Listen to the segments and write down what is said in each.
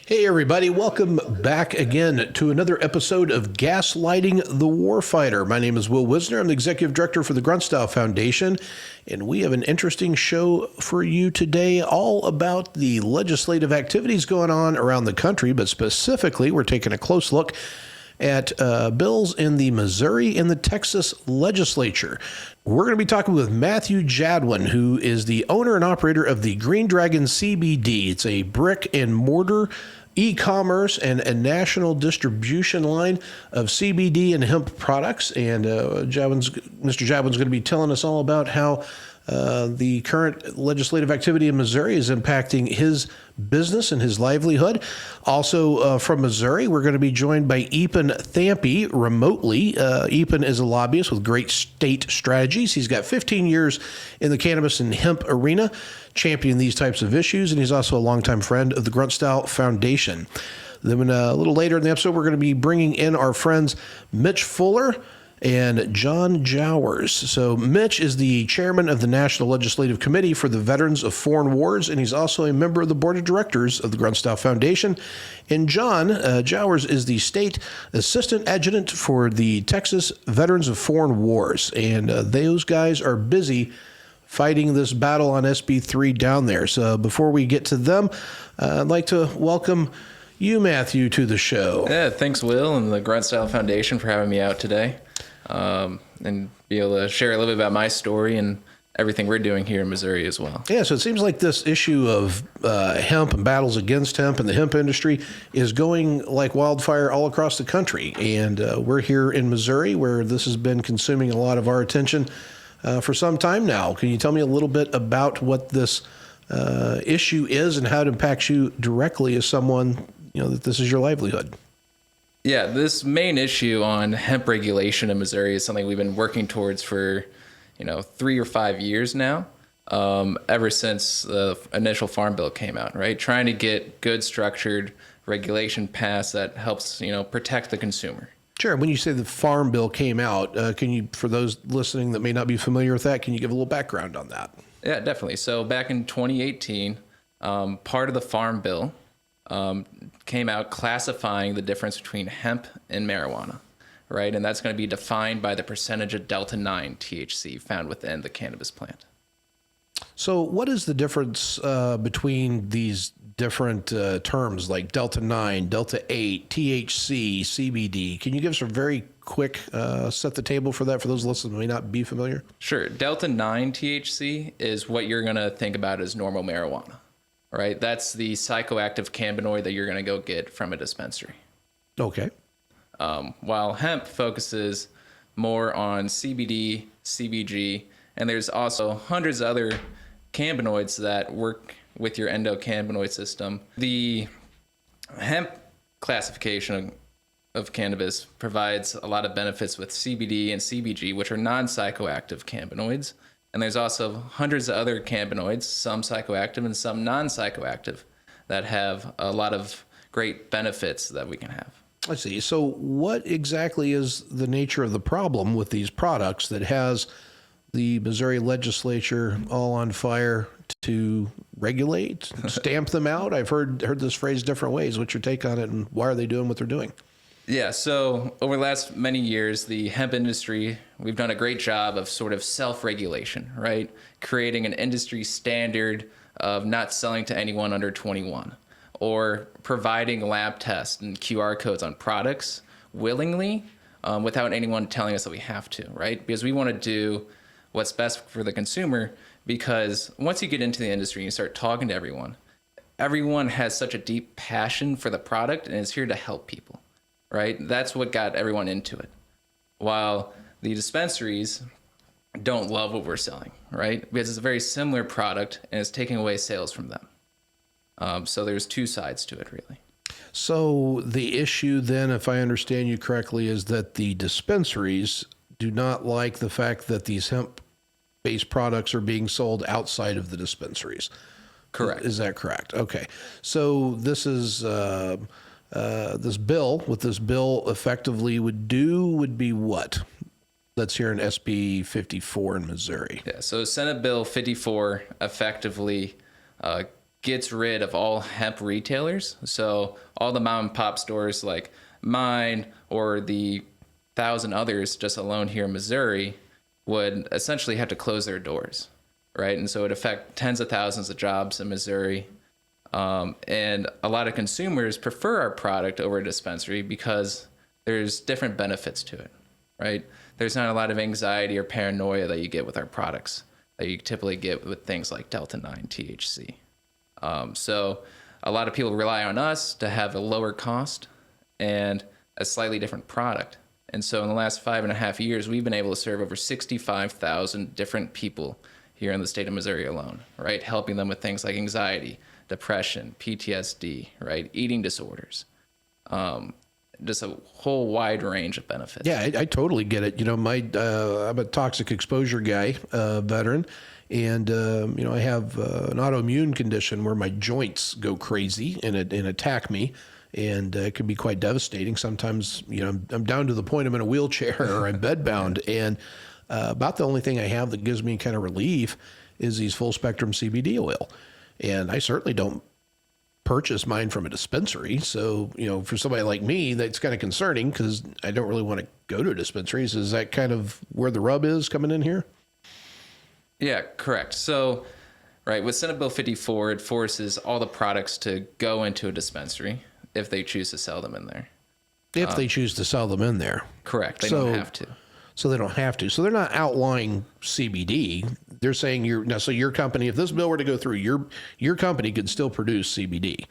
Hey everybody, welcome back again to another episode of Gaslighting the Warfighter. My name is Will Wisner. I'm the Executive Director for the Grunt Foundation, and we have an interesting show for you today all about the legislative activities going on around the country, but specifically we're taking a close look at bills in the Missouri and the Texas legislature. We're going to be talking with Matthew Jadwin, who is the owner and operator of the Green Dragon CBD. It's a brick and mortar e-commerce and a national distribution line of CBD and hemp products. And Mr. Jadwin's going to be telling us all about how the current legislative activity in Missouri is impacting his business and his livelihood. Also from Missouri, we're going to be joined by Eapen Thampy remotely. Eapen is a lobbyist with great state strategies. He's got 15 years in the cannabis and hemp arena, championing these types of issues, and he's also a longtime friend of the Grunt Foundation. Then a little later in the episode, we're going to be bringing in our friends Mitch Fuller and John Jowers. So Mitch is the chairman of the National Legislative Committee for the Veterans of Foreign Wars, and he's also a member of the board of directors of the Grunt Foundation. And John Jowers is the state assistant adjutant for the Texas Veterans of Foreign Wars. And those guys are busy fighting this battle on SB3 down there. So before we get to them, I'd like to welcome you, Matthew, to the show. Yeah, thanks, Will, and the Grunt Foundation for having me out today. And be able to share a little bit about my story and everything we're doing here in Missouri as well. Yeah, so it seems like this issue of hemp and battles against hemp and the hemp industry is going like wildfire all across the country. And we're here in Missouri where this has been consuming a lot of our attention for some time now. Can you tell me a little bit about what this issue is and how it impacts you directly as someone, that this is your livelihood? Yeah, this main issue on hemp regulation in Missouri is something we've been working towards for, 3 or 5 years now, ever since the initial farm bill came out, right? Trying to get good structured regulation passed that helps, protect the consumer. Sure. When you say the farm bill came out, can you, for those listening that may not be familiar with that, can you give a little background on that? Yeah, definitely. So back in 2018, part of the farm bill came out classifying the difference between hemp and marijuana, right? And that's going to be defined by the percentage of Delta-9 THC found within the cannabis plant. So what is the difference between these different terms like Delta-9, Delta-8, THC, CBD? Can you give us a very quick set the table for that for those listeners who may not be familiar? Sure. Delta-9 THC is what you're going to think about as normal marijuana. Right, that's the psychoactive cannabinoid that you're going to go get from a dispensary. Okay. While hemp focuses more on CBD, CBG, and there's also hundreds of other cannabinoids that work with your endocannabinoid system. The hemp classification of cannabis provides a lot of benefits with CBD and CBG, which are non-psychoactive cannabinoids. And there's also hundreds of other cannabinoids, some psychoactive and some non-psychoactive, that have a lot of great benefits that we can have. I see. So what exactly is the nature of the problem with these products that has the Missouri legislature all on fire to regulate, stamp them out? I've heard this phrase different ways. What's your take on it, and why are they doing what they're doing? Yeah, so over the last many years, the hemp industry, we've done a great job of sort of self-regulation, right? Creating an industry standard of not selling to anyone under 21, or providing lab tests and QR codes on products willingly without anyone telling us that we have to, right? Because we want to do what's best for the consumer, because once you get into the industry and you start talking to everyone has such a deep passion for the product and is here to help people. Right? That's what got everyone into it. While the dispensaries don't love what we're selling, right? Because it's a very similar product and it's taking away sales from them. So there's two sides to it, really. So the issue then, if I understand you correctly, is that the dispensaries do not like the fact that these hemp-based products are being sold outside of the dispensaries. Correct. Is that correct? Okay. So this is... this bill effectively would be what? That's here in SB 54 in Missouri. Yeah, so Senate Bill 54 effectively gets rid of all hemp retailers. So all the mom and pop stores like mine or the thousand others just alone here in Missouri would essentially have to close their doors, right? And so it would affect tens of thousands of jobs in Missouri. And a lot of consumers prefer our product over a dispensary because there's different benefits to it, right? There's not a lot of anxiety or paranoia that you get with our products that you typically get with things like Delta 9 THC. So a lot of people rely on us to have a lower cost and a slightly different product. And so in the last 5.5 years, we've been able to serve over 65,000 different people here in the state of Missouri alone, right? Helping them with things like anxiety, depression, PTSD, right? Eating disorders, just a whole wide range of benefits. Yeah, I totally get it. I'm a toxic exposure guy, veteran, and I have an autoimmune condition where my joints go crazy and attack me, and it can be quite devastating. Sometimes, I'm down to the point I'm in a wheelchair or I'm bedbound, and about the only thing I have that gives me kind of relief is these full spectrum CBD oil, and I certainly don't purchase mine from a dispensary. So, for somebody like me, that's kind of concerning because I don't really want to go to dispensaries. Is that kind of where the rub is coming in here? Yeah, correct. So, right, with Senate Bill 54, it forces all the products to go into a dispensary if they choose to sell them in there. If they choose to sell them in there. Correct. They don't have to. So they don't have to. So they're not outlawing CBD. They're saying your company, if this bill were to go through, your company could still produce CBD.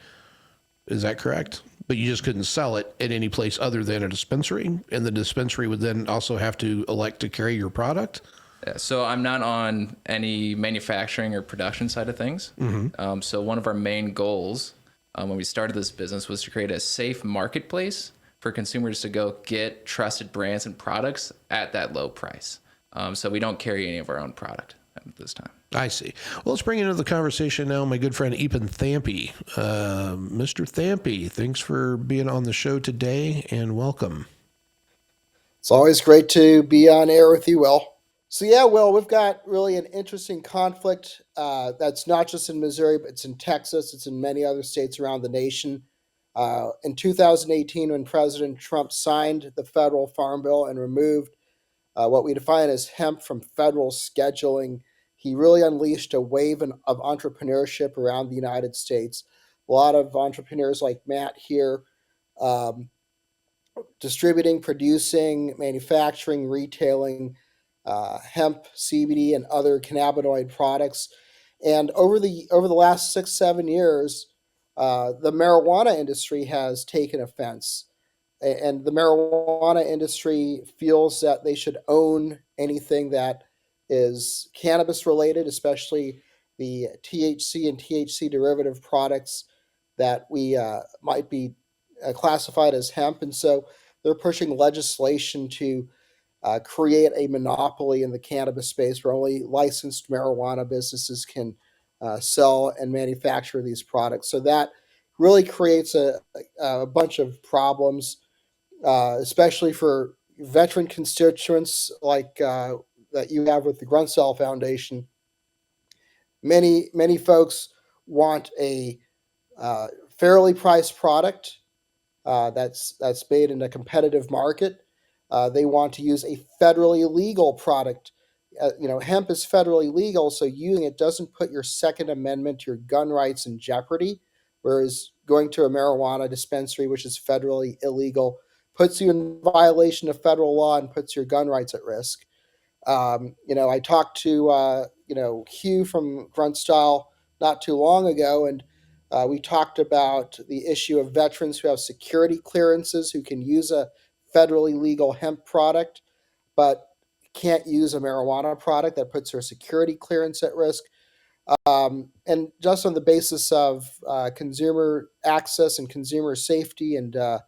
Is that correct? But you just couldn't sell it at any place other than a dispensary, and the dispensary would then also have to elect to carry your product? Yeah, so I'm not on any manufacturing or production side of things. Mm-hmm. So one of our main goals when we started this business was to create a safe marketplace for consumers to go get trusted brands and products at that low price. So we don't carry any of our own product at this time. I see. Well, let's bring into the conversation now my good friend Eapen Thampy. Mr. Thampy, thanks for being on the show today and welcome. It's always great to be on air with you, Will. So yeah, Will, we've got really an interesting conflict that's not just in Missouri, but it's in Texas. It's in many other states around the nation. In 2018, when President Trump signed the federal farm bill and removed what we define as hemp from federal scheduling, he really unleashed a wave of entrepreneurship around the United States. A lot of entrepreneurs like Matt here, distributing, producing, manufacturing, retailing hemp, CBD, and other cannabinoid products. And over the last 6-7 years, the marijuana industry has taken offense, and the marijuana industry feels that they should own anything that is cannabis related, especially the THC and THC derivative products that we might be classified as hemp. And so they're pushing legislation to create a monopoly in the cannabis space where only licensed marijuana businesses can sell and manufacture these products. So that really creates a bunch of problems, especially for veteran constituents like that you have with the Grunt Foundation. Many folks want a fairly priced product that's made in a competitive market. They want to use a federally legal product. Hemp is federally legal, so using it doesn't put your Second Amendment, your gun rights in jeopardy, whereas going to a marijuana dispensary, which is federally illegal, puts you in violation of federal law and puts your gun rights at risk. I talked to Hugh from Grunt Style not too long ago, and we talked about the issue of veterans who have security clearances who can use a federally legal hemp product, but can't use a marijuana product that puts their security clearance at risk. And just on the basis of consumer access and consumer safety and the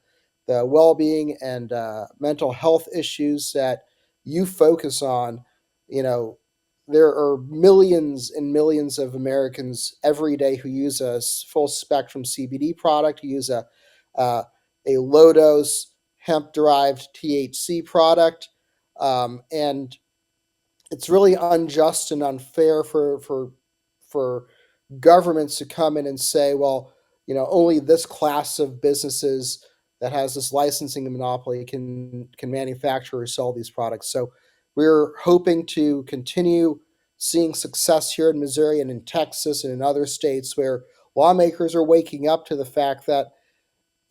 well-being and mental health issues that you focus on, there are millions and millions of Americans every day who use a full spectrum CBD product, who use a low dose hemp derived THC product, and it's really unjust and unfair for governments to come in and say, well, only this class of businesses that has this licensing monopoly can manufacture or sell these products. So we're hoping to continue seeing success here in Missouri and in Texas and in other states where lawmakers are waking up to the fact that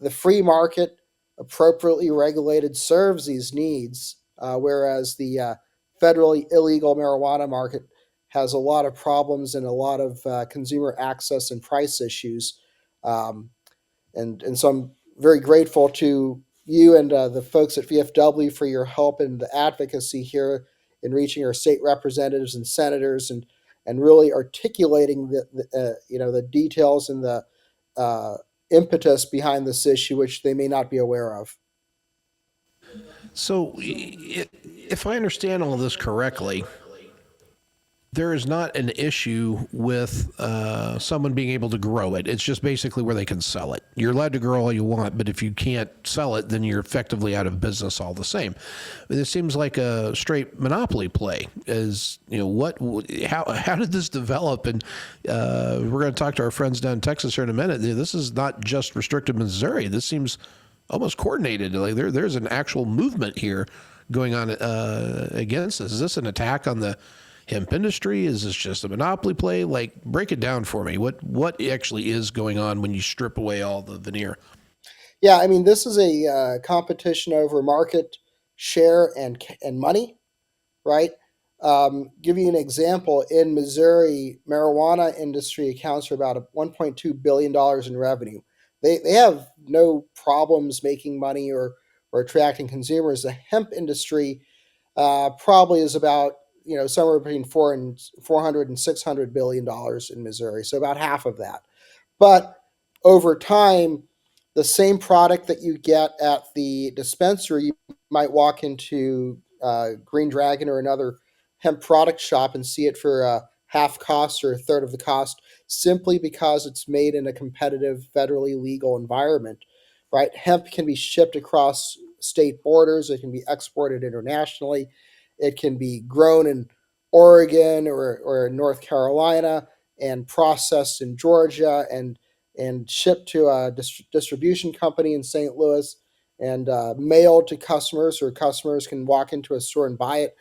the free market, appropriately regulated, serves these needs, whereas the federally illegal marijuana market has a lot of problems and a lot of consumer access and price issues. Um, and so I'm very grateful to you and the folks at VFW for your help in the advocacy here in reaching our state representatives and senators and really articulating the details and the uh, impetus behind this issue, which they may not be aware of. So, if I understand all this correctly, there is not an issue with someone being able to grow it. It's just basically where they can sell it. You're allowed to grow all you want, but if you can't sell it, then you're effectively out of business all the same. This seems like a straight monopoly play. How did this develop? And we're going to talk to our friends down in Texas here in a minute. This is not just restricted Missouri. This seems almost coordinated. Like there's an actual movement here going on against this. Is this an attack on the hemp industry? Is this just a monopoly play? Like, break it down for me. What actually is going on when you strip away all the veneer? Yeah, I mean, this is a competition over market share and money, right? Give you an example. In Missouri, marijuana industry accounts for about $1.2 billion in revenue. They have no problems making money or attracting consumers. The hemp industry probably is about somewhere between 400 and 600 billion dollars in Missouri, so about half of that. But over time, the same product that you get at the dispensary, you might walk into Green Dragon or another hemp product shop and see it for half cost or a third of the cost, simply because it's made in a competitive, federally legal environment. Right? Hemp can be shipped across state borders. It can be exported internationally. It can be grown in Oregon or North Carolina and processed in Georgia and shipped to a distribution company in St. Louis and mailed to customers, or customers can walk into a store and buy it.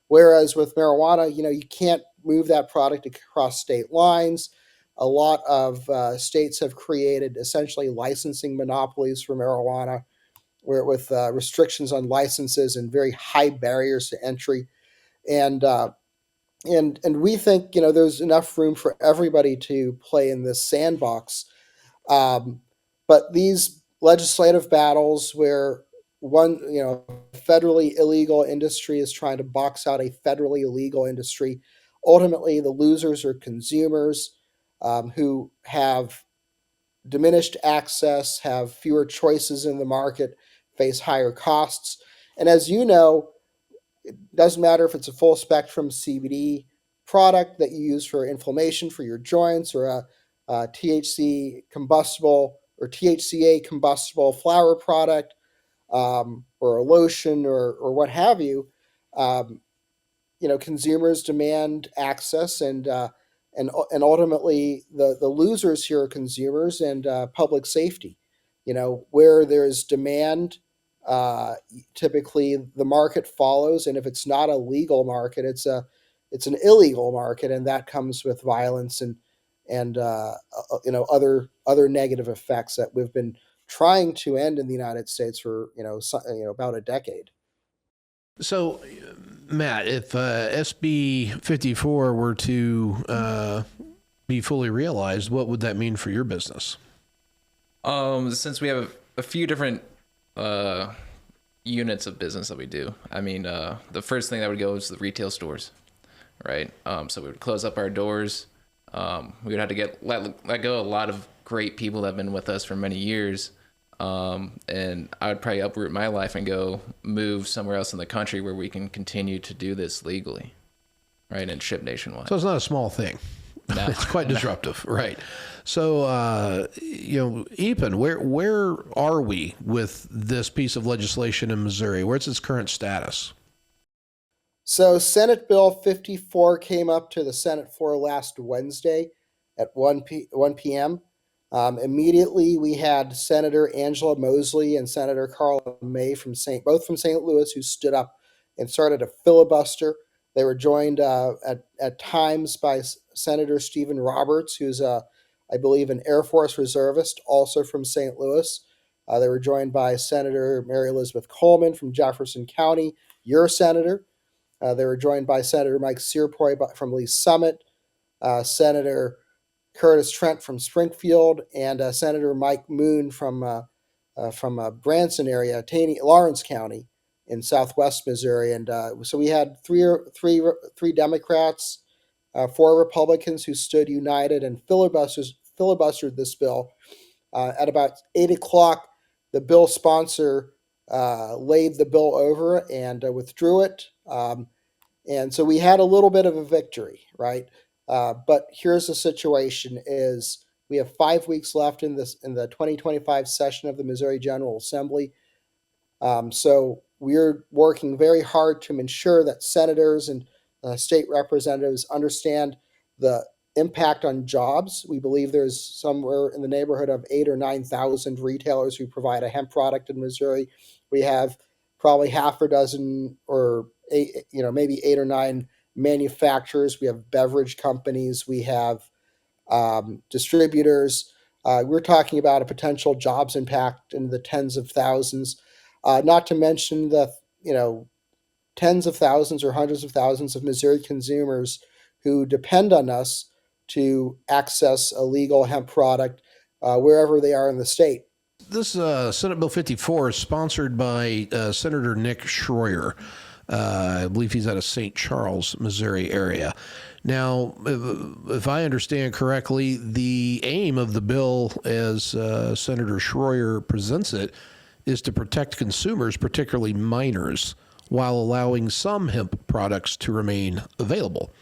Whereas with marijuana, you can't move that product across state lines. A lot of states have created essentially licensing monopolies for marijuana, where with restrictions on licenses and very high barriers to entry. And we think there's enough room for everybody to play in this sandbox. Um, but these legislative battles where one, federally illegal industry is trying to box out a federally illegal industry, ultimately the losers are consumers who have diminished access, have fewer choices in the market, face higher costs. And as you know, it doesn't matter if it's a full spectrum CBD product that you use for inflammation for your joints, or a THC combustible or THCA combustible flower product, or a lotion, or what have you. Um, consumers demand access, and ultimately the losers here are consumers and public safety. Where there's demand, uh, typically the market follows, and if it's not a legal market, it's an illegal market, and that comes with violence and other negative effects that we've been trying to end in the United States for about a decade. So, Matt, if SB 54 were to be fully realized, what would that mean for your business? Since we have a few different units of business that we do, I mean, the first thing that would go is the retail stores, right? So we would close up our doors. We would have to let go of a lot of great people that have been with us for many years. And I would probably uproot my life and go move somewhere else in the country where we can continue to do this legally, right, and ship nationwide. So it's not a small thing. No. It's quite disruptive, right? So, Eapen, where are we with this piece of legislation in Missouri? Where's its current status? So Senate Bill 54 came up to the Senate floor last Wednesday. at 1 p.m. Immediately, we had Senator Angela Mosley and Senator Carla May both from St. Louis, who stood up and started a filibuster. They were joined at times by Senator Stephen Roberts, who's I believe an Air Force reservist, also from St. Louis. They were joined by Senator Mary Elizabeth Coleman from Jefferson County, your senator. They were joined by Senator Mike Searpoy from Lee Summit, Senator Curtis Trent from Springfield, and Senator Mike Moon from Branson area, Lawrence County in southwest Missouri. And so we had three Democrats, four Republicans who stood united and filibustered this bill. At about 8 o'clock, the bill sponsor laid the bill over and withdrew it. And so we had a little bit of a victory, right? But here's the situation: is we have 5 weeks left in the 2025 session of the Missouri General Assembly. So we're working very hard to ensure that senators and state representatives understand the impact on jobs. We believe there's somewhere in the neighborhood of 8 or 9,000 retailers who provide a hemp product in Missouri. We have probably half a dozen or maybe 8 or 9 manufacturers. We have beverage companies. We have distributors. We're talking about a potential jobs impact in the tens of thousands, not to mention the tens of thousands or hundreds of thousands of Missouri consumers who depend on us to access a legal hemp product wherever they are in the state. This Senate Bill 54 is sponsored by Senator Nick Schroyer. I believe he's out of St. Charles, Missouri area. Now, if I understand correctly, the aim of the bill, as Senator Schroyer presents it, is to protect consumers, particularly minors, while allowing some hemp products to remain available.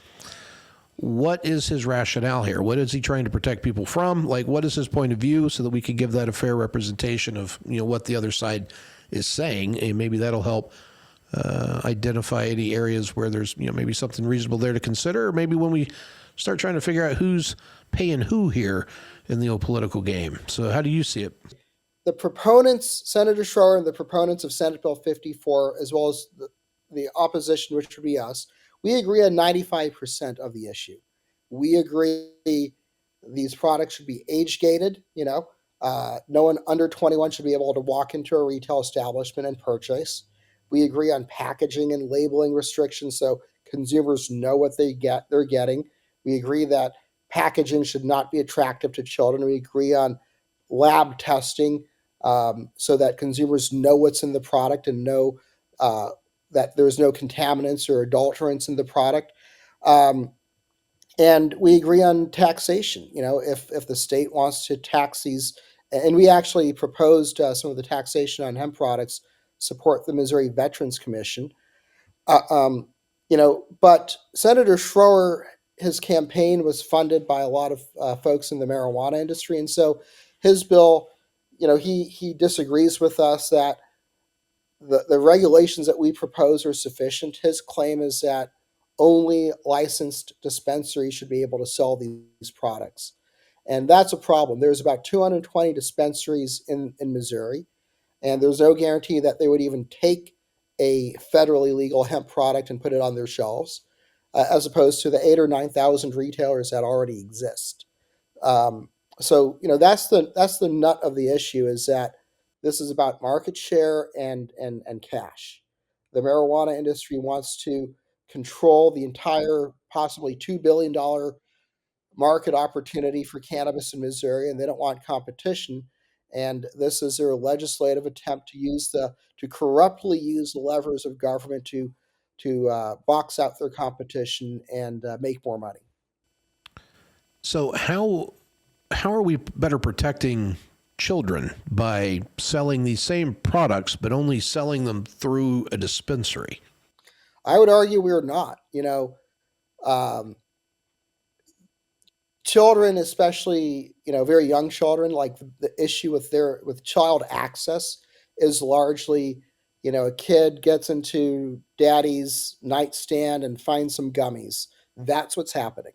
What is his rationale here? What is he trying to protect people from? Like, what is his point of view, so that we can give that a fair representation of what the other side is saying, and maybe that'll help identify any areas where there's maybe something reasonable there to consider, or maybe when we start trying to figure out who's paying who here in the old political game. So how do you see it? The proponents, Senator Schroer and the proponents of Senate Bill 54, as well as the opposition, which would be us, we agree on 95% of the issue. We agree these products should be age gated. No one under 21 should be able to walk into a retail establishment and purchase. We agree on packaging and labeling restrictions so consumers know what they're getting. We agree that packaging should not be attractive to children. We agree on lab testing so that consumers know what's in the product and know that there's no contaminants or adulterants in the product. And we agree on taxation. If the state wants to tax these, and we actually proposed some of the taxation on hemp products, support the Missouri Veterans Commission. But Senator Schroer, his campaign was funded by a lot of folks in the marijuana industry, and so his bill, he disagrees with us that the regulations that we propose are sufficient. His claim is that only licensed dispensaries should be able to sell these products, and that's a problem. There's about 220 dispensaries in Missouri, and there's no guarantee that they would even take a federally legal hemp product and put it on their shelves, as opposed to the 8 or 9,000 retailers that already exist. So that's the nut of the issue, is that this is about market share and cash. The marijuana industry wants to control the entire possibly $2 billion market opportunity for cannabis in Missouri, and they don't want competition. And this is their legislative attempt to corruptly use the levers of government to box out their competition and make more money. So how are we better protecting children by selling these same products, but only selling them through a dispensary? I would argue we're not. Children, especially very young children, like the issue with child access is largely, a kid gets into daddy's nightstand and finds some gummies. That's what's happening.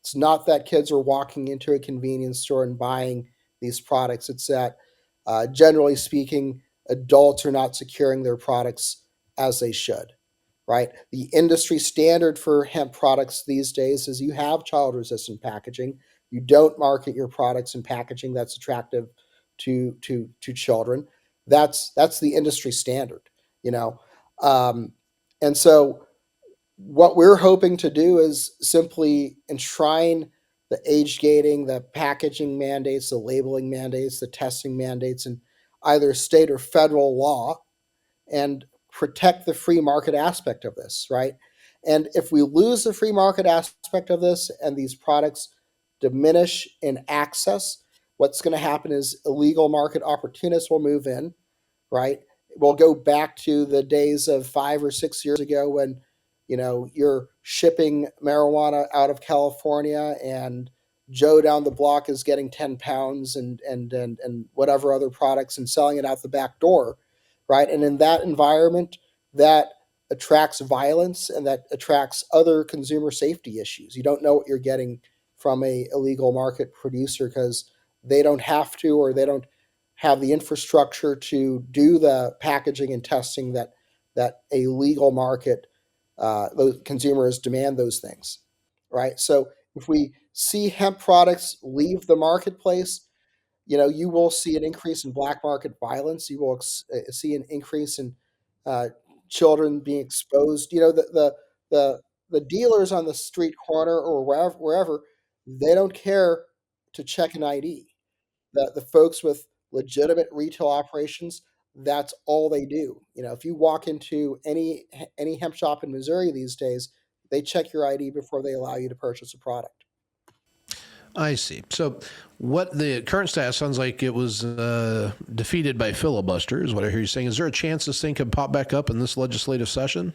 It's not that kids are walking into a convenience store and buying these products. It's that, generally speaking, adults are not securing their products as they should, right? The industry standard for hemp products these days is you have child resistant packaging. You don't market your products in packaging that's attractive to children. That's the industry standard, you know. And so what we're hoping to do is simply enshrine the age gating, the packaging mandates, the labeling mandates, the testing mandates in either state or federal law, and protect the free market aspect of this, right? And if we lose the free market aspect of this and these products diminish in access, what's going to happen is illegal market opportunists will move in, right? We'll go back to the days of 5 or 6 years ago when, you're shipping marijuana out of California and Joe down the block is getting 10 pounds and whatever other products and selling it out the back door, right? And in that environment, that attracts violence and that attracts other consumer safety issues. You don't know what you're getting from a illegal market producer because they don't have to, or they don't have the infrastructure to do the packaging and testing that a legal market, those consumers demand those things, right? So if we see hemp products leave the marketplace, you will see an increase in black market violence. You will see an increase in uh, children being exposed. The dealers on the street corner or wherever, they don't care to check an ID. The folks with legitimate retail operations, that's all they do. If you walk into any hemp shop in Missouri these days, they check your ID before they allow you to purchase a product. I see. So, what the current status sounds like it was defeated by filibuster, is what I hear you saying. Is there a chance this thing could pop back up in this legislative session?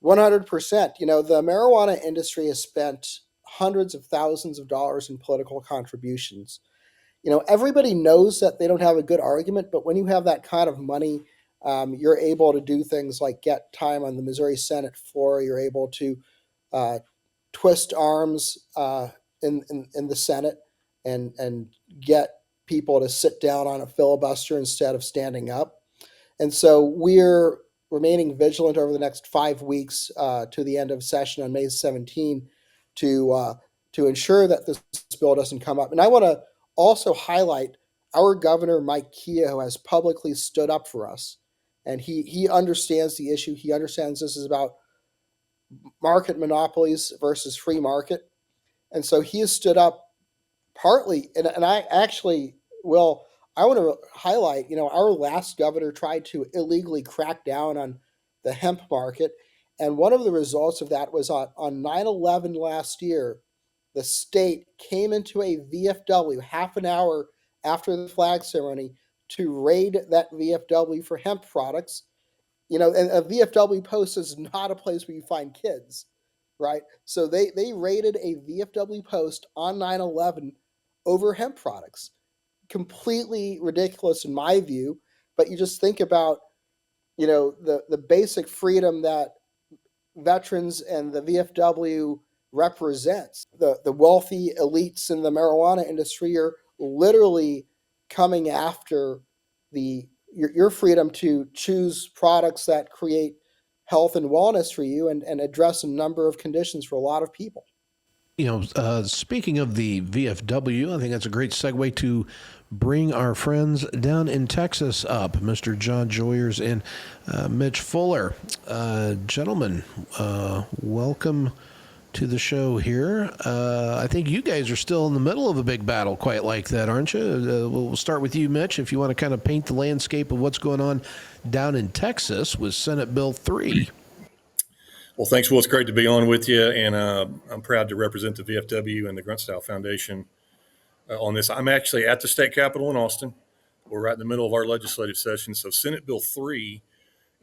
100%. The marijuana industry has spent hundreds of thousands of dollars in political contributions. Everybody knows that they don't have a good argument, but when you have that kind of money, you're able to do things like get time on the Missouri Senate floor. You're able to uh, twist arms in the Senate and get people to sit down on a filibuster instead of standing up. And so we're remaining vigilant over the next 5 weeks to the end of session on May 17 to ensure that this bill doesn't come up. And I want to also highlight our governor, Mike Keogh, has publicly stood up for us. And he understands the issue. He understands this is about market monopolies versus free market. And so he has stood up partly, and I actually will. I want to highlight, our last governor tried to illegally crack down on the hemp market. And one of the results of that was on 9/11 last year, the state came into a VFW half an hour after the flag ceremony to raid that VFW for hemp products. And a VFW post is not a place where you find kids, right? So they raided a VFW post on 9/11 over hemp products. Completely ridiculous in my view, but you just think about, the basic freedom that veterans and the VFW represents. The wealthy elites in the marijuana industry are literally coming after your freedom to choose products that create health and wellness for you and address a number of conditions for a lot of people. Speaking of the VFW, I think that's a great segue to bring our friends down in Texas up, Mr. John Jowers and Mitch Fuller. Gentlemen, welcome to the show here. I think you guys are still in the middle of a big battle, quite like that, aren't you? We'll start with you, Mitch, if you want to kind of paint the landscape of what's going on down in Texas with Senate Bill 3. Well, thanks, Will. It's great to be on with you, and I'm proud to represent the VFW and the Grunt Foundation on this. I'm actually at the state capitol in Austin. We're right in the middle of our legislative session. So Senate Bill 3,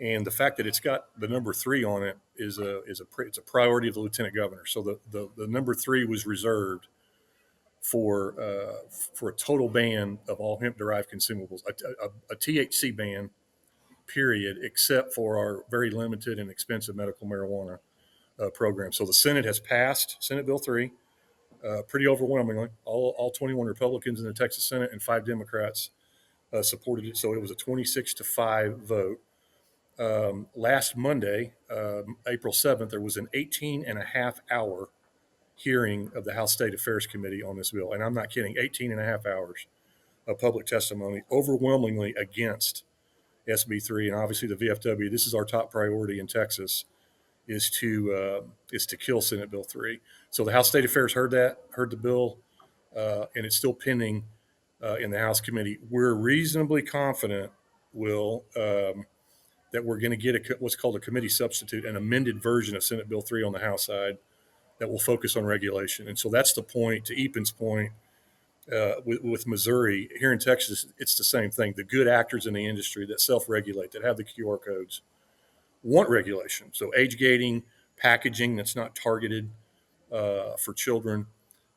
and the fact that it's got the number 3 on it it's a priority of the lieutenant governor. So the number 3 was reserved for a total ban of all hemp-derived consumables, a THC ban, period, except for our very limited and expensive medical marijuana program. So the Senate has passed Senate Bill 3. pretty overwhelmingly. All 21 Republicans in the Texas Senate and 5 Democrats supported it. So it was a 26-5 vote. Last Monday, April 7th, there was an 18-and-a-half-hour hearing of the House State Affairs Committee on this bill. And I'm not kidding, 18 and a half hours of public testimony, overwhelmingly against SB3. And obviously the VFW, this is our top priority in Texas, is to kill Senate Bill 3. So the House State Affairs heard the bill, and it's still pending in the House committee. We're reasonably confident, Will, that we're going to get what's called a committee substitute, an amended version of Senate Bill 3 on the House side that will focus on regulation. And so that's the point, to Eapen's point, with Missouri. Here in Texas, it's the same thing. The good actors in the industry that self-regulate, that have the QR codes, want regulation. So age gating, packaging that's not targeted for children.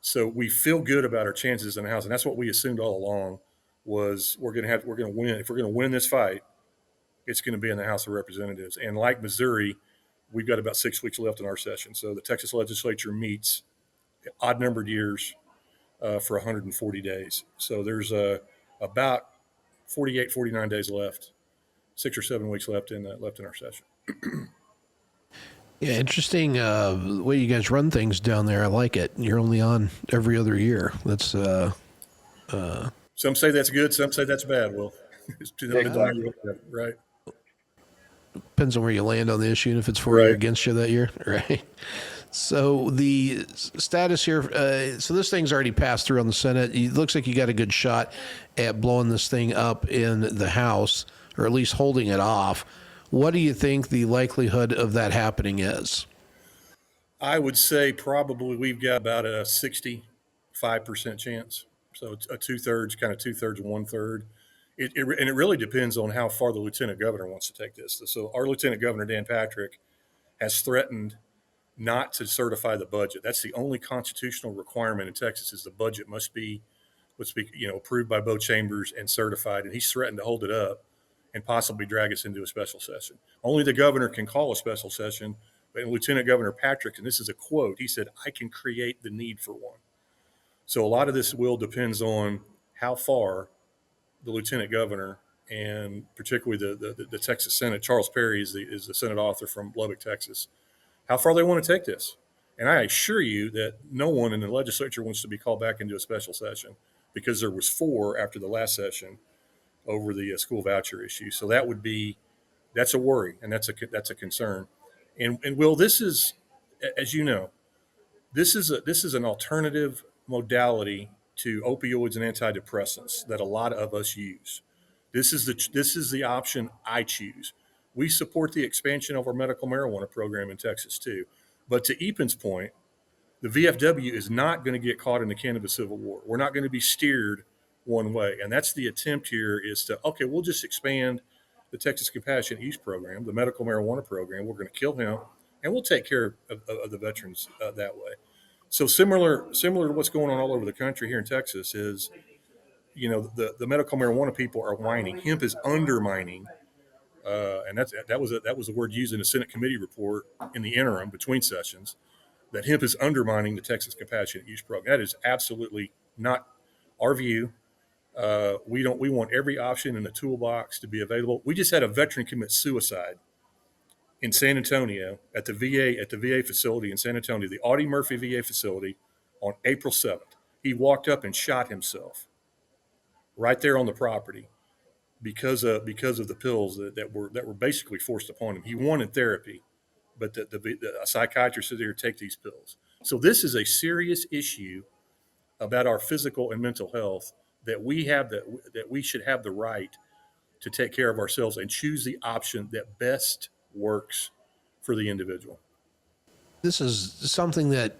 So we feel good about our chances in the House, and that's what we assumed all along, was we're going to win. If we're going to win this fight, it's going to be in the House of Representatives. And like Missouri, we've got about 6 weeks left in our session. So the Texas legislature meets odd numbered years for 140 days. So there's about 48, 49 days left, 6 or 7 weeks left in our session. Yeah, interesting the way you guys run things down there. I like it. You're only on every other year. That's some say that's good, some say that's bad. Well, it's right. Depends on where you land on the issue and if it's for you or against you that year, right? So the status here, so this thing's already passed through on the Senate. It looks like you got a good shot at blowing this thing up in the House, or at least holding it off. What do you think the likelihood of that happening is? I would say probably we've got about a 65% chance. So it's a 2/3, kind of 2/3 and 1/3. And it really depends on how far the lieutenant governor wants to take this. So our lieutenant governor, Dan Patrick, has threatened not to certify the budget. That's the only constitutional requirement in Texas, is the budget must be approved by both chambers and certified. And he's threatened to hold it up and possibly drag us into a special session. Only the governor can call a special session. And Lieutenant Governor Patrick, and this is a quote, he said, "I can create the need for one." So a lot of this depends on how far the lieutenant governor, and particularly the Texas Senate, Charles Perry is the Senate author from Lubbock, Texas, how far they want to take this. And I assure you that no one in the legislature wants to be called back into a special session, because there was 4 after the last session over the school voucher issue. So that's a worry, and that's a concern. And Will, this is, as you know, this is an alternative modality to opioids and antidepressants that a lot of us use. This is the option I choose. We support the expansion of our medical marijuana program in Texas too. But to Eapen's point, the VFW is not going to get caught in the cannabis civil war. We're not going to be steered one way. And that's the attempt here, is to, okay, we'll just expand the Texas Compassionate Use program, the medical marijuana program. We're going to kill hemp, and we'll take care of the veterans that way. So similar to what's going on all over the country, here in Texas is, the medical marijuana people are whining. Hemp is undermining, and that was a word used in a Senate committee report in the interim between sessions, that hemp is undermining the Texas Compassionate Use program. That is absolutely not our view. We want every option in the toolbox to be available. We just had a veteran commit suicide in San Antonio at the VA facility in San Antonio, the Audie Murphy VA facility, on April 7th. He walked up and shot himself right there on the property because of the pills that were basically forced upon him. He wanted therapy, but the psychiatrist said, "Here, take these pills." So this is a serious issue about our physical and mental health, that we should have the right to take care of ourselves and choose the option that best works for the individual. This is something that,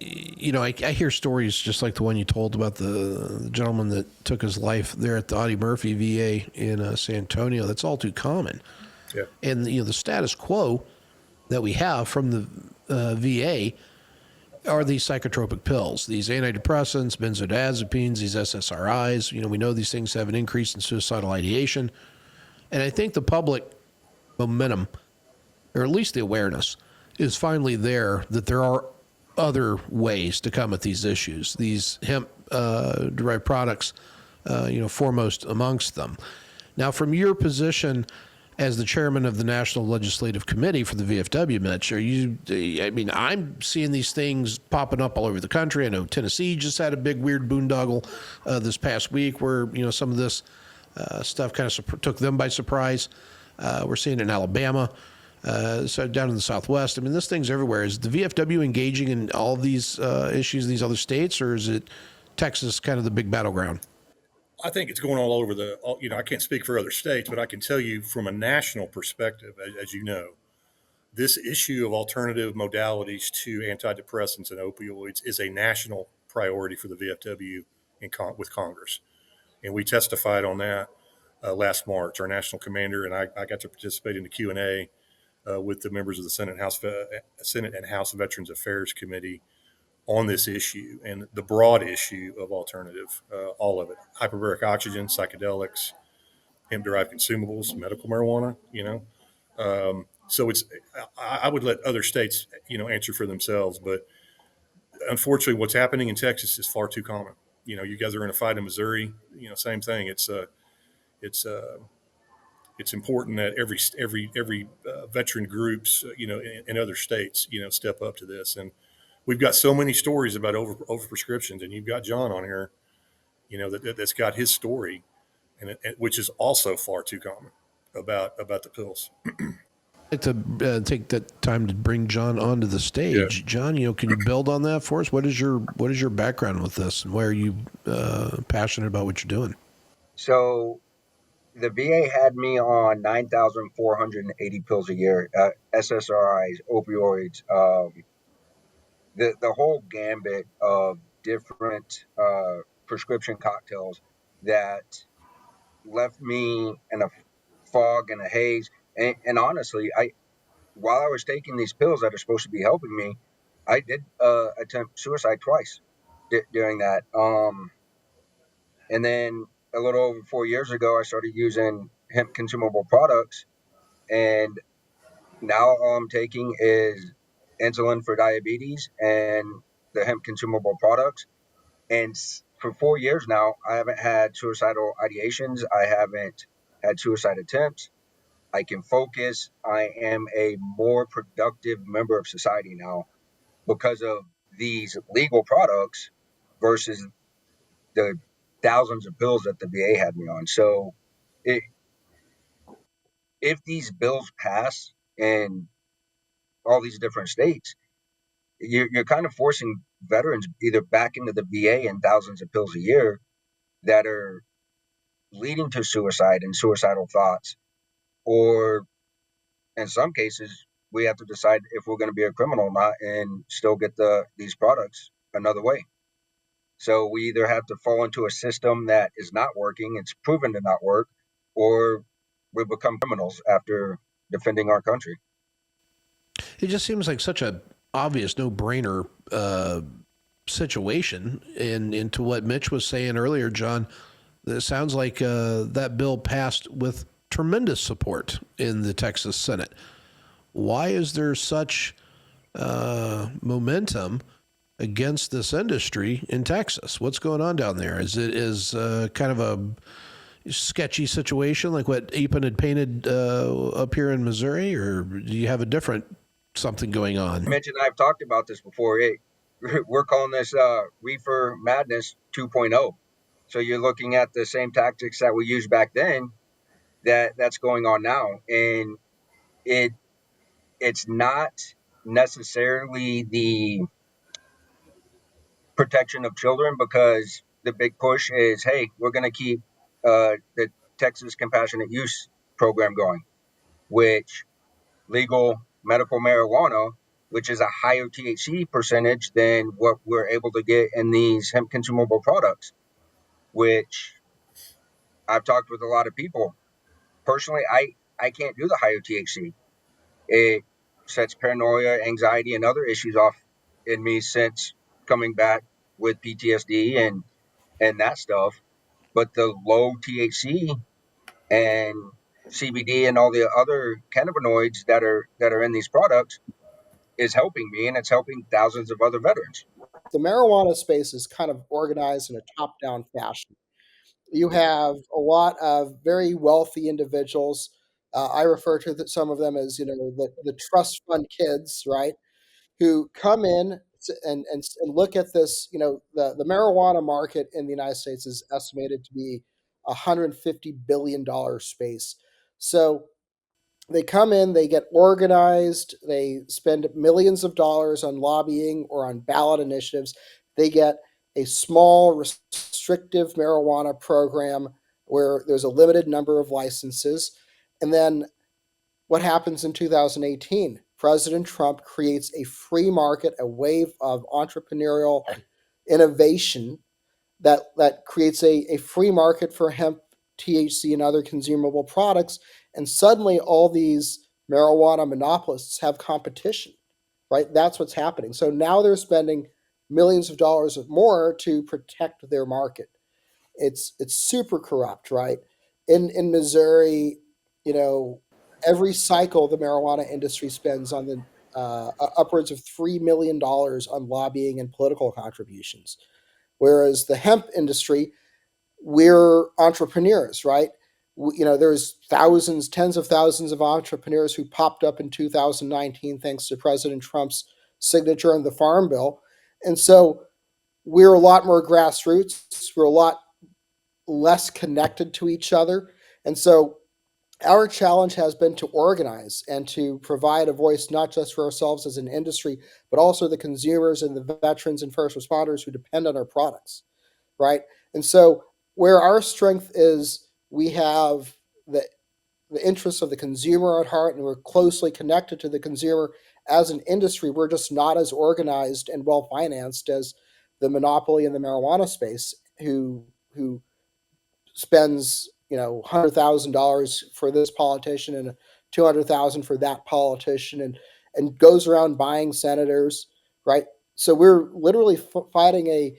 I hear stories just like the one you told about the gentleman that took his life there at the Audie Murphy VA in San Antonio. That's all too common. Yeah. And, the status quo that we have from the VA are these psychotropic pills, these antidepressants, benzodiazepines, these SSRIs. We know these things have an increase in suicidal ideation. And I think the public momentum, or at least the awareness, is finally there that there are other ways to come at these issues. These hemp derived products, foremost amongst them. Now, from your position as the chairman of the National Legislative Committee for the VFW, Mitch, I'm seeing these things popping up all over the country. I know Tennessee just had a big weird boondoggle this past week where, some of this stuff kind of took them by surprise. We're seeing it in Alabama, so down in the Southwest. I mean, this thing's everywhere. Is the VFW engaging in all of these issues in these other states, or is it Texas kind of the big battleground? I think it's going all over I can't speak for other states, but I can tell you from a national perspective, as you know, this issue of alternative modalities to antidepressants and opioids is a national priority for the VFW with Congress. And we testified on that last March. Our national commander and I got to participate in the Q&A with the members of the Senate and House Veterans Affairs Committee on this issue and the broad issue of alternative, all of it, hyperbaric oxygen, psychedelics, hemp-derived consumables, medical marijuana, so I would let other states, answer for themselves. But unfortunately, what's happening in Texas is far too common. You guys are in a fight in Missouri, same thing. It's important that every veteran groups, in other states, step up to this. And we've got so many stories about over prescriptions, and you've got John on here, that's got his story, and which is also far too common about the pills. I'd like to take that time to bring John onto the stage. Yeah. John, can you build on that for us? What is your background with this, and why are you passionate about what you're doing? So the VA had me on 9,480 pills a year, SSRIs, opioids, the whole gambit of different prescription cocktails that left me in a fog and a haze. And honestly, while I was taking these pills that are supposed to be helping me, I did attempt suicide twice during that. And then a little over 4 years ago, I started using hemp consumable products, and now all I'm taking is insulin for diabetes and the hemp consumable products. And for 4 years now, I haven't had suicidal ideations. I haven't had suicide attempts. I can focus. I am a more productive member of society now because of these legal products versus the thousands of bills that the VA had me on. So it, if these bills pass in all these different states, you're kind of forcing veterans either back into the VA and thousands of pills a year that are leading to suicide and suicidal thoughts, or in some cases, we have to decide if we're going to be a criminal or not and still get these products another way. So we either have to fall into a system that is not working, it's proven to not work, or we become criminals after defending our country. It just seems like such a obvious no-brainer situation. And into what Mitch was saying earlier, John, it sounds like that bill passed with tremendous support in the Texas Senate. Why is there such momentum against this industry in Texas? What's going on down there? Is it kind of a sketchy situation like what Eapen had painted up here in Missouri, or do you have a different something going on? Mitch and I have talked about this before. We're calling this reefer madness 2.0. So you're looking at the same tactics that we used back then that's going on now, and it's not necessarily the protection of children, because the big push is, hey, we're going to keep the Texas compassionate use program going, which legal medical marijuana, which is a higher THC percentage than what we're able to get in these hemp consumable products, which I've talked with a lot of people. Personally, I can't do the higher THC. It sets paranoia, anxiety, and other issues off in me since coming back with PTSD and that stuff. But the low THC and CBD and all the other cannabinoids that are in these products, is helping me, and it's helping thousands of other veterans. The marijuana space is kind of organized in a top-down fashion. You have a lot of very wealthy individuals. I refer to some of them as, the trust fund kids, right? Who come in and look at this. The marijuana market in the United States is estimated to be $150 billion space. So they come in, they get organized, they spend millions of dollars on lobbying or on ballot initiatives. They get a small restrictive marijuana program where there's a limited number of licenses. And then what happens in 2018? President Trump creates a free market, a wave of entrepreneurial innovation that creates a free market for hemp, THC, and other consumable products. And suddenly, all these marijuana monopolists have competition, right? That's what's happening. So now they're spending millions of dollars more to protect their market. It's super corrupt, right? In Missouri, you know, every cycle the marijuana industry spends on the upwards of $3 million on lobbying and political contributions, whereas the hemp industry, we're entrepreneurs, right? There's thousands, tens of thousands of entrepreneurs who popped up in 2019 thanks to President Trump's signature on the Farm Bill. And so we're a lot more grassroots. We're a lot less connected to each other. And so our challenge has been to organize and to provide a voice not just for ourselves as an industry, but also the consumers and the veterans and first responders who depend on our products, right? And so where our strength is, we have the the interests of the consumer at heart, and we're closely connected to the consumer. As an industry, we're just not as organized and well financed as the monopoly in the marijuana space, who spends $100,000 for this politician and 200,000 for that politician, and goes around buying senators, right? So we're literally fighting a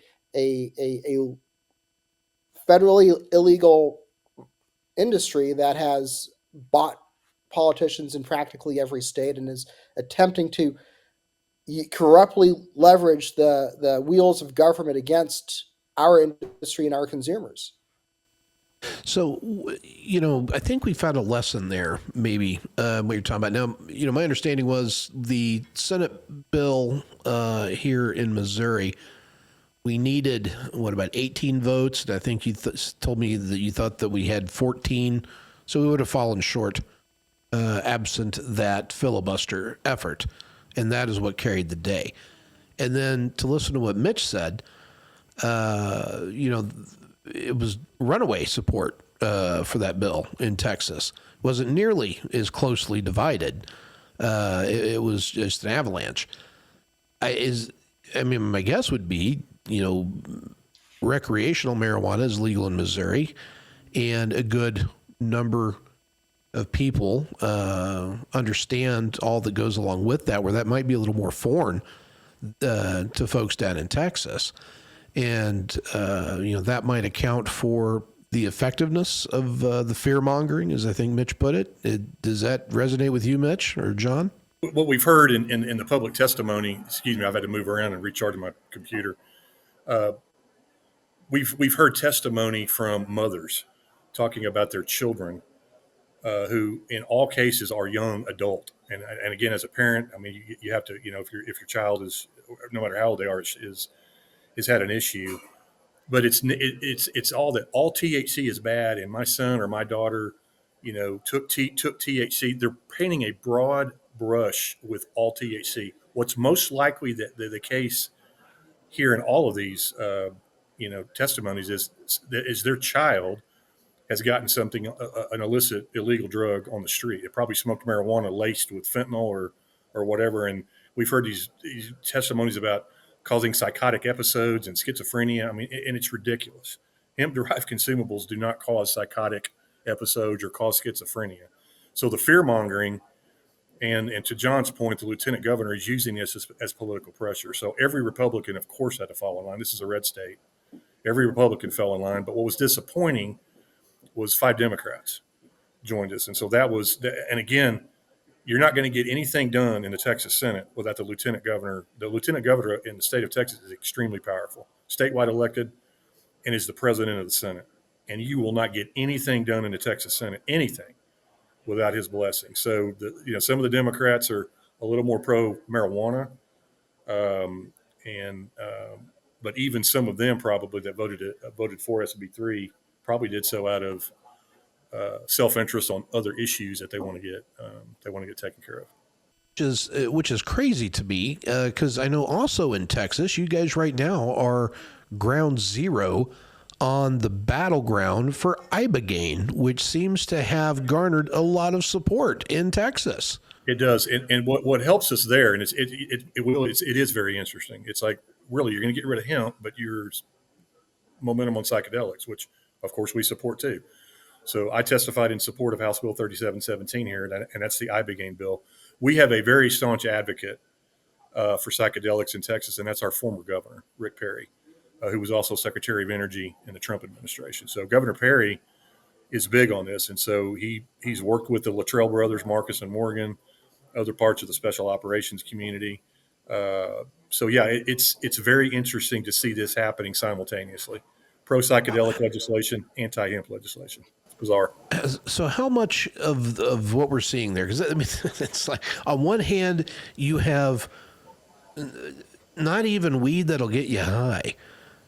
federally illegal industry that has bought politicians in practically every state and is attempting to corruptly leverage the wheels of government against our industry and our consumers. So, I think we found a lesson there, maybe, what you're talking about. Now, my understanding was the Senate bill here in Missouri, we needed, about 18 votes? And I think you told me that you thought that we had 14. So we would have fallen short absent that filibuster effort. And that is what carried the day. And then to listen to what Mitch said, it was runaway support for that bill in Texas. It wasn't nearly as closely divided. It was just an avalanche. My guess would be, recreational marijuana is legal in Missouri, and a good number of people understand all that goes along with that, where that might be a little more foreign to folks down in Texas. And, that might account for the effectiveness of the fear-mongering, as I think Mitch put it. Does that resonate with you, Mitch, or John? What we've heard in the public testimony, excuse me, I've had to move around and recharge my computer. We've heard testimony from mothers talking about their children who in all cases are young adult. And again, as a parent, you have to, if your child is, no matter how old they are, is had an issue, but it's all THC is bad. And my son or my daughter, took THC. They're painting a broad brush with all THC. What's most likely the case here in all of these, testimonies is their child has gotten something, an illicit, illegal drug on the street. It probably smoked marijuana laced with fentanyl or whatever. And we've heard these testimonies about causing psychotic episodes and schizophrenia. And it's ridiculous. Hemp-derived consumables do not cause psychotic episodes or cause schizophrenia. So the fear-mongering, and to John's point, the lieutenant governor is using this as political pressure. So every Republican, of course, had to fall in line. This is a red state. Every Republican fell in line. But what was disappointing was 5 Democrats joined us. And so that was, and again, You're not going to get anything done in the Texas Senate without the lieutenant governor. The lieutenant governor in the state of Texas is extremely powerful, statewide elected, and is the president of the Senate. And you will not get anything done in the Texas Senate, anything, without his blessing. So, some of the Democrats are a little more pro marijuana, but even some of them probably that voted for SB3 probably did so out of self interest on other issues that they want to get taken care of. Which is crazy to me, because I know also in Texas, you guys right now are ground zero on the battleground for ibogaine, which seems to have garnered a lot of support in Texas. It does, and what helps us there, and it is very interesting. It's like, really, you're going to get rid of hemp, but your momentum on psychedelics, which of course we support too. So I testified in support of House Bill 3717 here, and that's the ibogaine bill. We have a very staunch advocate for psychedelics in Texas, and that's our former governor, Rick Perry, who was also Secretary of Energy in the Trump administration. So Governor Perry is big on this, and so he's worked with the Luttrell brothers, Marcus and Morgan, other parts of the special operations community. It's very interesting to see this happening simultaneously. Pro psychedelic legislation, anti-hemp legislation. It's bizarre. So how much of what we're seeing there? Because I mean, it's like on one hand you have not even weed that'll get you high,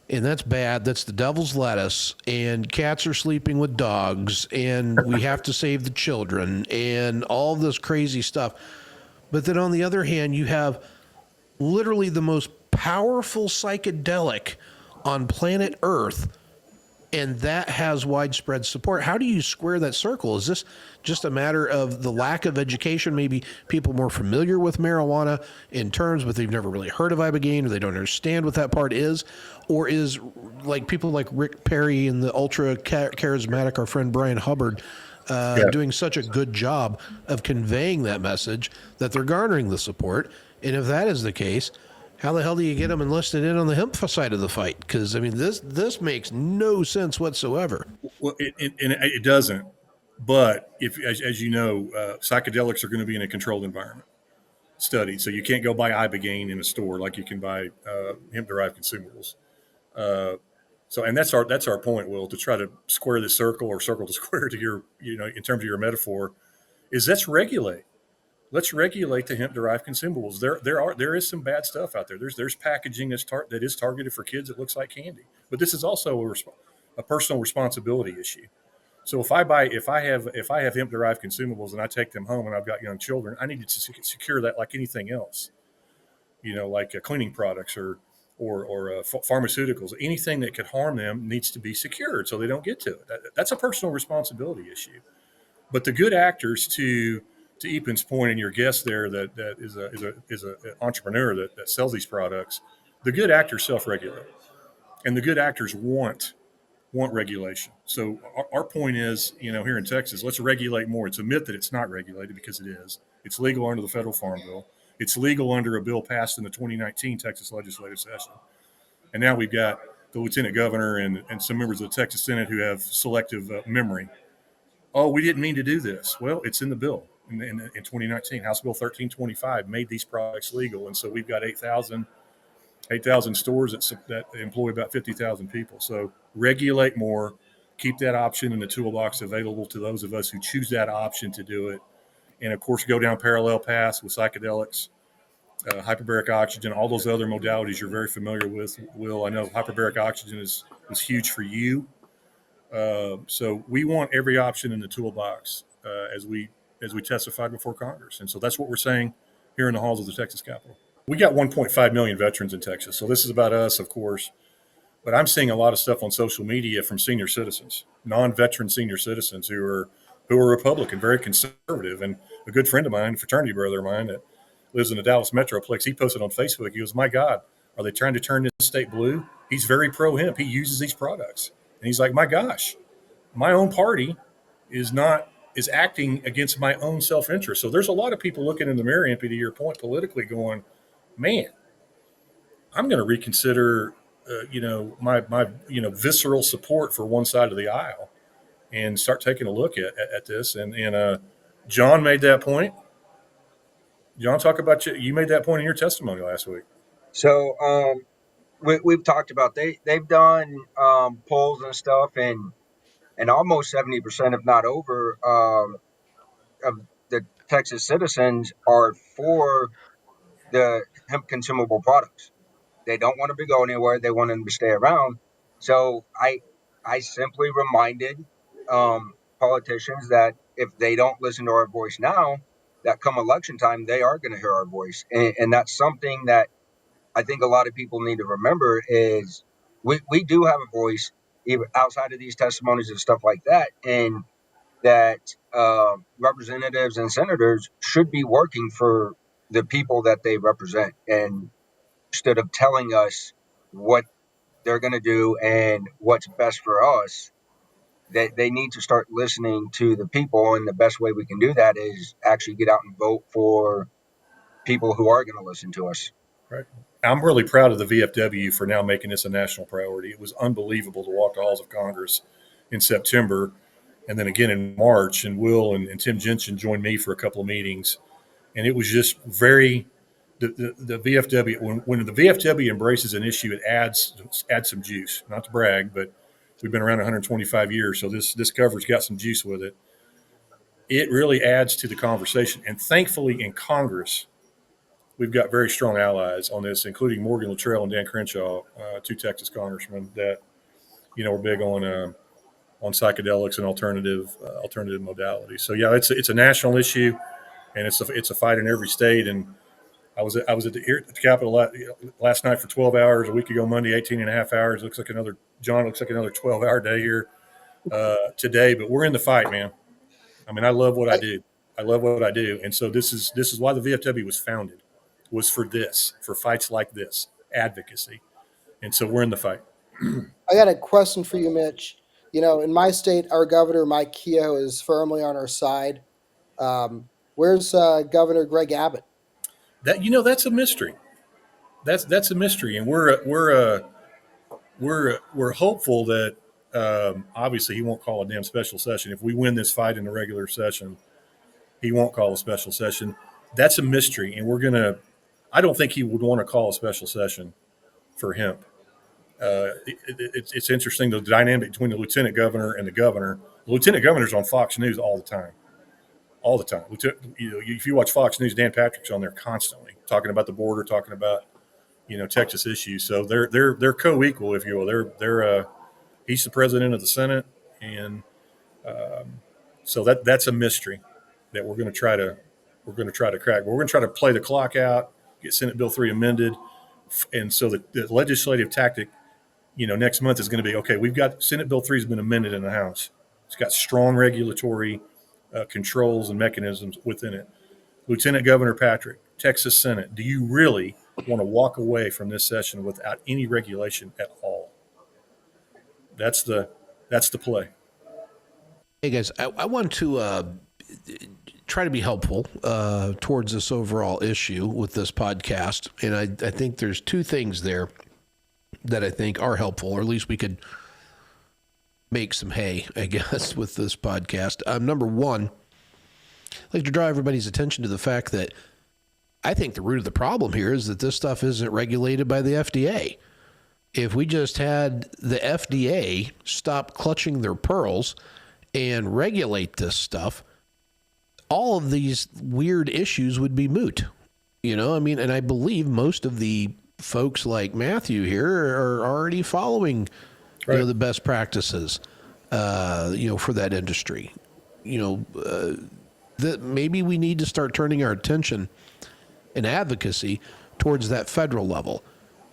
and that's bad. That's the devil's lettuce, and cats are sleeping with dogs, and we have to save the children, and all this crazy stuff. But then on the other hand, you have literally the most powerful psychedelic on planet Earth, and that has widespread support. How do you square that circle? Is this just a matter of the lack of education? Maybe people more familiar with marijuana in terms, but they've never really heard of ibogaine, or they don't understand what that part is? Or is like people like Rick Perry and the ultra charismatic, our friend Brian Hubbard, doing such a good job of conveying that message that they're garnering the support? And if that is the case, how the hell do you get them enlisted in on the hemp side of the fight? Because, I mean, this makes no sense whatsoever. Well, it doesn't. But if, as you know, psychedelics are going to be in a controlled environment, studied. So you can't go buy ibogaine in a store like you can buy hemp-derived consumables. And that's our point, Will, to try to square the circle or circle the square to your, in terms of your metaphor, is let's regulate the hemp-derived consumables. There is some bad stuff out there. There's packaging that is targeted for kids that looks like candy. But this is also a personal responsibility issue. So if I have hemp-derived consumables and I take them home and I've got young children, I need to secure that like anything else. Like cleaning products or pharmaceuticals. Anything that could harm them needs to be secured so they don't get to it. That's a personal responsibility issue. But the good actors, to Eapen's point, and your guest there that is an entrepreneur that sells these products, the good actors self-regulate, and the good actors want regulation. So our point is, here in Texas, let's regulate more. It's a myth that it's not regulated, because it is. It's legal under the federal farm bill. It's legal under a bill passed in the 2019 Texas legislative session. And now we've got the lieutenant governor and some members of the Texas Senate who have selective memory. Oh, we didn't mean to do this. Well, it's in the bill. In 2019, House Bill 1325 made these products legal. And so we've got 8,000 stores that employ about 50,000 people. So regulate more, keep that option in the toolbox available to those of us who choose that option to do it. And of course, go down parallel paths with psychedelics, hyperbaric oxygen, all those other modalities you're very familiar with, Will. I know hyperbaric oxygen is huge for you. So we want every option in the toolbox as we testified before Congress. And so that's what we're saying here in the halls of the Texas Capitol. We got 1.5 million veterans in Texas. So this is about us, of course. But I'm seeing a lot of stuff on social media from senior citizens, non-veteran senior citizens who are Republican, very conservative. And a good friend of mine, fraternity brother of mine that lives in the Dallas Metroplex, he posted on Facebook, he goes, "My God, are they trying to turn this state blue?" He's very pro-hemp. He uses these products. And he's like, "My gosh, my own party is acting against my own self-interest." So there's a lot of people looking in the mirror, Impy, to your point, politically going, man, I'm going to reconsider, my visceral support for one side of the aisle and start taking a look at this. And John made that point. John, talk about you made that point in your testimony last week. So we've talked about they've done polls and stuff, and almost 70%, if not over, of the Texas citizens are for the hemp consumable products. They don't want them to go anywhere. They want them to stay around. So I simply reminded politicians that if they don't listen to our voice now, that come election time, they are going to hear our voice. And that's something that I think a lot of people need to remember is we do have a voice even outside of these testimonies and stuff like that. And that representatives and senators should be working for the people that they represent, and instead of telling us what they're going to do and what's best for us, they need to start listening to the people. And the best way we can do that is actually get out and vote for people who are going to listen to us. Right. I'm really proud of the VFW for now making this a national priority. It was unbelievable to walk the halls of Congress in September and then again in March. And Will and Tim Jensen joined me for a couple of meetings. And it was just very, the VFW, when the VFW embraces an issue, it adds some juice. Not to brag, but we've been around 125 years. So this cover's got some juice with it. It really adds to the conversation. And thankfully in Congress, we've got very strong allies on this, including Morgan Luttrell and Dan Crenshaw, two Texas congressmen that, are big on psychedelics and alternative modalities. So yeah, it's a national issue, and it's a fight in every state. And I was at the Capitol last night for 12 hours. A week ago Monday, 18 and a half hours. Looks like another 12-hour day here today. But we're in the fight, man. I mean, I love what I do. And so this is why the VFW was founded. Was for fights like this, advocacy. And so we're in the fight. I got a question for you, Mitch. In my state, our governor, Mike Keogh, is firmly on our side. Where's Governor Greg Abbott? That's a mystery. That's a mystery, and we're hopeful that obviously he won't call a damn special session. If we win this fight in the regular session, he won't call a special session. That's a mystery, and I don't think he would want to call a special session for hemp. It's interesting, the dynamic between the lieutenant governor and the governor. The lieutenant governor's on Fox News all the time. If you watch Fox News, Dan Patrick's on there constantly talking about the border, talking about Texas issues. So they're co-equal, if you will. He's the president of the Senate, and so that's a mystery that we're going to try to crack. We're going to try to play the clock out, get Senate Bill 3 amended, and so the legislative tactic, next month is going to be, okay, we've got Senate Bill 3 has been amended in the House. It's got strong regulatory controls and mechanisms within it. Lieutenant Governor Patrick, Texas Senate, do you really want to walk away from this session without any regulation at all? That's the play. Hey guys, I want to try to be helpful towards this overall issue with this podcast, and I think there's two things there that I think are helpful, or at least we could make some hay, I guess, with this podcast. Number one, I'd like to draw everybody's attention to the fact that I think the root of the problem here is that this stuff isn't regulated by the FDA. If we just had the FDA stop clutching their pearls and regulate this stuff, all of these weird issues would be moot. And I believe most of the folks like Matthew here are already following, right, the best practices, for that industry. That maybe we need to start turning our attention in advocacy towards that federal level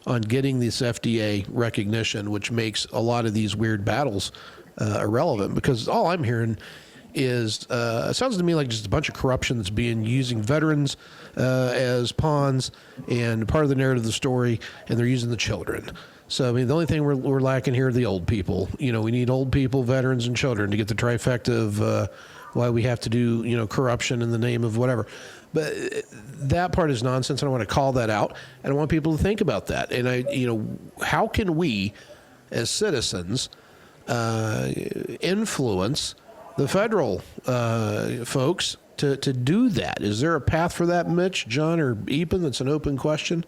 on getting this FDA recognition, which makes a lot of these weird battles irrelevant, because all I'm hearing is it sounds to me like just a bunch of corruption that's using veterans as pawns and part of the narrative of the story, and they're using the children. So, the only thing we're lacking here are the old people. We need old people, veterans, and children to get the trifecta of why we have to do, corruption in the name of whatever. But that part is nonsense, and I want to call that out, and I want people to think about that. And how can we, as citizens, influence the federal folks to do that. Is there a path for that, Mitch, John, or Eapen? That's an open question.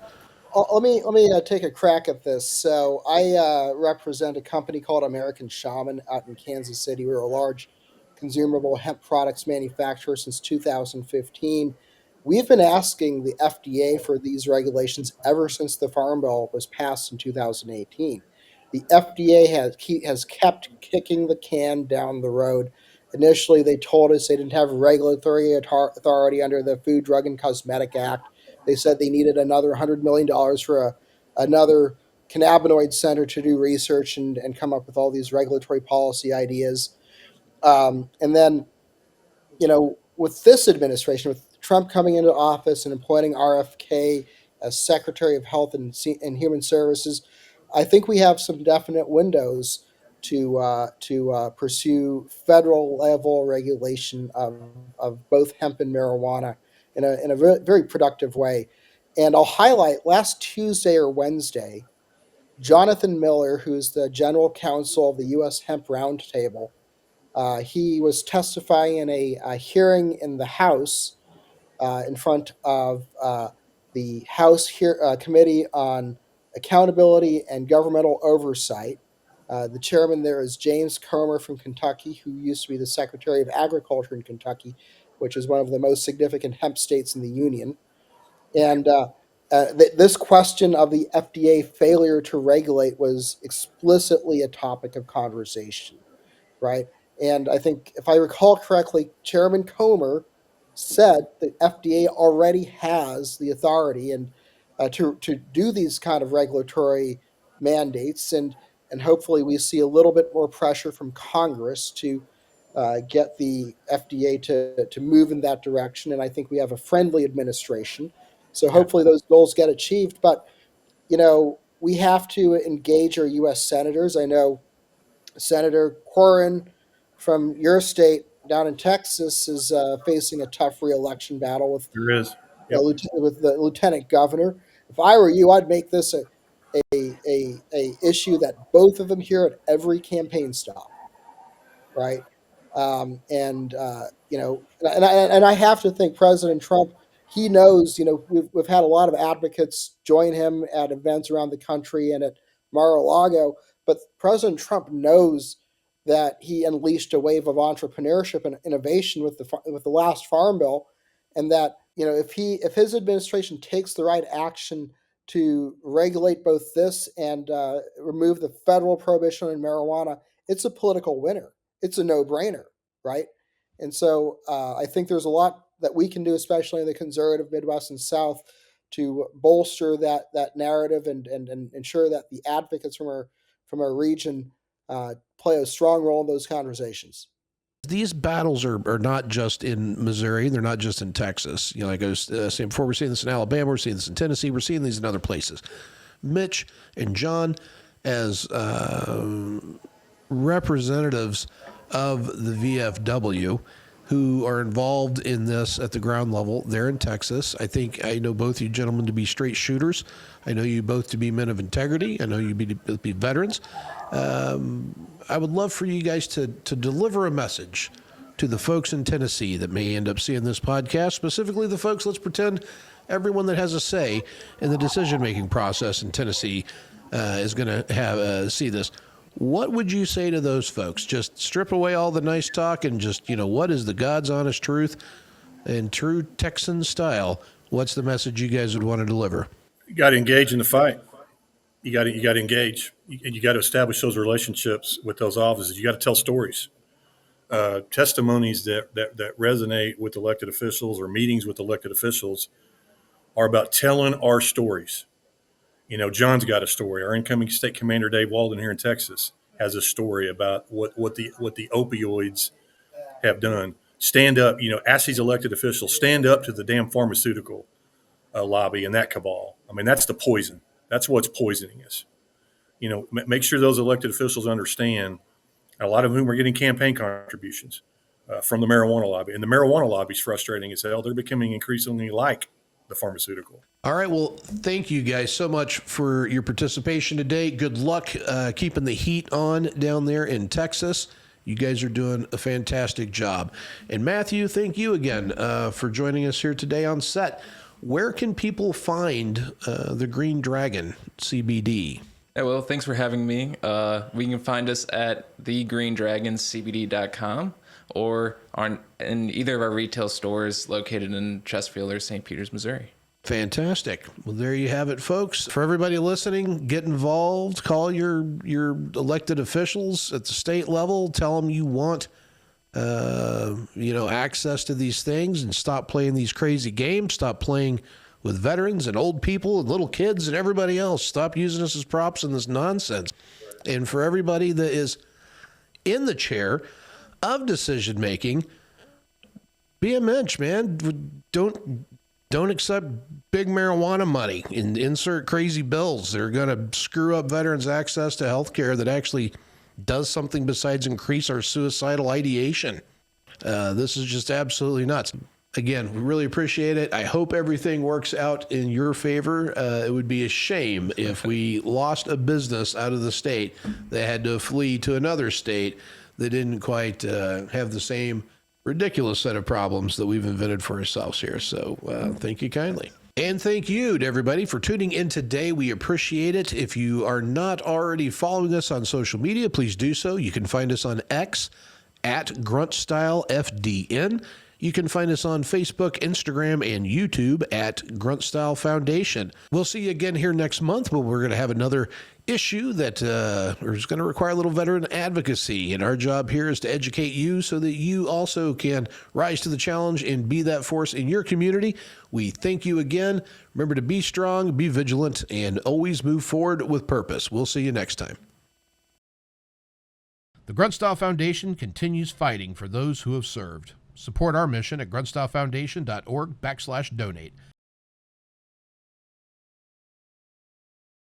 Let me take a crack at this. So I represent a company called American Shaman out in Kansas City. We're a large consumable hemp products manufacturer since 2015. We've been asking the FDA for these regulations ever since the Farm Bill was passed in 2018. The FDA has kept kicking the can down the road. Initially, they told us they didn't have regulatory authority under the Food, Drug, and Cosmetic Act. They said they needed another $100 million for another cannabinoid center to do research and come up with all these regulatory policy ideas. And then, with this administration, with Trump coming into office and appointing RFK as Secretary of Health and Human Services, I think we have some definite windows to pursue federal level regulation of both hemp and marijuana in a very productive way. And I'll highlight last Tuesday or Wednesday, Jonathan Miller, who's the general counsel of the U.S. Hemp Roundtable, he was testifying in a hearing in the House in front of the House Committee on Accountability and Governmental Oversight. The chairman there is James Comer from Kentucky, who used to be the Secretary of Agriculture in Kentucky, which is one of the most significant hemp states in the Union. And this question of the FDA failure to regulate was explicitly a topic of conversation, right? And I think, if I recall correctly, Chairman Comer said that FDA already has the authority and to do these kind of regulatory mandates, and hopefully we see a little bit more pressure from Congress to get the FDA to move in that direction. And I think we have a friendly administration, so hopefully those goals get achieved. But we have to engage our U.S. senators. I know Senator Corrin from your state down in Texas is facing a tough reelection battle with There is. the, Yep. with the lieutenant governor. If I were you, I'd make this a issue that both of them hear at every campaign stop, right? And I have to think President Trump, he knows, we've had a lot of advocates join him at events around the country and at Mar-a-Lago, but President Trump knows that he unleashed a wave of entrepreneurship and innovation with the last Farm Bill, and that if his administration takes the right action to regulate both this and remove the federal prohibition on marijuana, it's a political winner. It's a no-brainer, right? And so I think there's a lot that we can do, especially in the conservative Midwest and South, to bolster that narrative and ensure that the advocates from our region play a strong role in those conversations. These battles are not just in Missouri. They're not just in Texas. Like I was saying before, we're seeing this in Alabama. We're seeing this in Tennessee. We're seeing these in other places. Mitch and John, as representatives of the VFW who are involved in this at the ground level there in Texas. I know both you gentlemen to be straight shooters. I know you both to be men of integrity. I know you to be veterans. I would love for you guys to deliver a message to the folks in Tennessee that may end up seeing this podcast, specifically the folks, let's pretend everyone that has a say in the decision-making process in Tennessee is going to have see this. What would you say to those folks? Just strip away all the nice talk and just, what is the God's honest truth in true Texan style? What's the message you guys would want to deliver? You got to engage in the fight. You got to engage, and you got to establish those relationships with those offices. You got to tell stories, testimonies that resonate with elected officials, or meetings with elected officials are about telling our stories. John's got a story. Our incoming state commander, Dave Walden, here in Texas, has a story about what the opioids have done. Stand up, ask these elected officials, stand up to the damn pharmaceutical lobby and that cabal. I mean, that's the poison. That's what's poisoning us. Make sure those elected officials understand, a lot of whom are getting campaign contributions from the marijuana lobby. And the marijuana lobby is frustrating as hell. They're becoming increasingly like the pharmaceutical. All right. Well, thank you guys so much for your participation today. Good luck keeping the heat on down there in Texas. You guys are doing a fantastic job. And Matthew, thank you again for joining us here today on set. Where can people find the Green Dragon CBD? Yeah, well, thanks for having me. We can find us at thegreenddragoncbd.com or in either of our retail stores located in Chesterfield or St. Peters, Missouri. Fantastic. Well, there you have it, folks. For everybody listening, get involved. Call your elected officials at the state level. Tell them you want access to these things, and stop playing these crazy games. Stop playing with veterans and old people and little kids and everybody else. Stop using us as props in this nonsense. And for everybody that is in the chair of decision making, be a mensch, man. Don't accept big marijuana money and insert crazy bills that are going to screw up veterans' access to health care that actually does something besides increase our suicidal ideation. This is just absolutely nuts. Again, we really appreciate it. I hope everything works out in your favor. It would be a shame if we lost a business out of the state that had to flee to another state that didn't quite have the same ridiculous set of problems that we've invented for ourselves here. So thank you kindly. And thank you to everybody for tuning in today. We appreciate it. If you are not already following us on social media, please do so. You can find us on X at GruntStyleFDN. You can find us on Facebook, Instagram, and YouTube at Grunt Style Foundation. We'll see you again here next month, but we're going to have another issue that is going to require a little veteran advocacy. And our job here is to educate you so that you also can rise to the challenge and be that force in your community. We thank you again. Remember to be strong, be vigilant, and always move forward with purpose. We'll see you next time. The Grunt Style Foundation continues fighting for those who have served. Support our mission at gruntstylefoundation.org/donate.